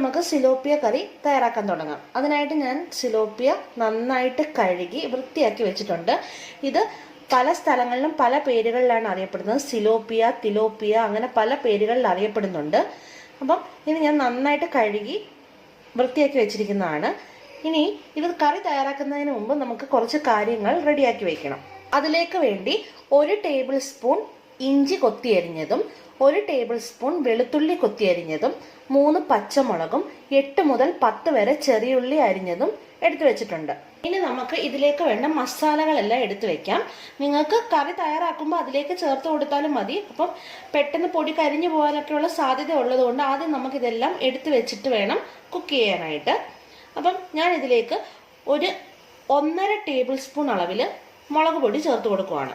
നമുക്ക് സിലോപ്പിയ കറി തയ്യാറാക്കാൻ തുടങ്ങാം. അതിനായിട്ട് ഞാൻ സിലോപ്പിയ നന്നായിട്ട് കഴുകി വൃത്തിയാക്കി വെച്ചിട്ടുണ്ട്. ഇത് പല സ്ഥലങ്ങളിലും പല പേരുകളിലാണ് അറിയപ്പെടുന്നത്. സിലോപ്പിയ, തിലോപ്പിയ, അങ്ങനെ പല പേരുകളിൽ അറിയപ്പെടുന്നുണ്ട്. അപ്പം ഇത് ഞാൻ നന്നായിട്ട് കഴുകി വൃത്തിയാക്കി വെച്ചിരിക്കുന്നതാണ്. ഇനി ഇത് കറി തയ്യാറാക്കുന്നതിന് മുമ്പ് നമുക്ക് കുറച്ച് കാര്യങ്ങൾ റെഡിയാക്കി വെക്കണം. അതിലേക്ക് വേണ്ടി 1 ടേബിൾ സ്പൂൺ ഇഞ്ചി കൊത്തിയരിഞ്ഞതും 1 ടേബിൾ സ്പൂൺ വെളുത്തുള്ളി കൊത്തിയരിഞ്ഞതും 3 പച്ചമുളകും 8 മുതൽ 10 വരെ ചെറിയുള്ളി അരിഞ്ഞതും എടുത്തു വെച്ചിട്ടുണ്ട്. ഇനി നമുക്ക് ഇതിലേക്ക് വേണ്ട മസാലകളെല്ലാം എടുത്തു വെക്കാം. നിങ്ങൾക്ക് കറി തയ്യാറാക്കുമ്പോൾ അതിലേക്ക് ചേർത്ത് കൊടുത്താലും മതി. അപ്പം പെട്ടെന്ന് പൊടി കരിഞ്ഞു പോകാനൊക്കെയുള്ള സാധ്യത ഉള്ളതുകൊണ്ട് ആദ്യം നമുക്കിതെല്ലാം എടുത്തു വെച്ചിട്ട് വേണം കുക്ക് ചെയ്യാനായിട്ട്. അപ്പം ഞാൻ ഇതിലേക്ക് 1.5 ടേബിൾ സ്പൂൺ അളവിൽ മുളക് പൊടി ചേർത്ത് കൊടുക്കുവാണ്.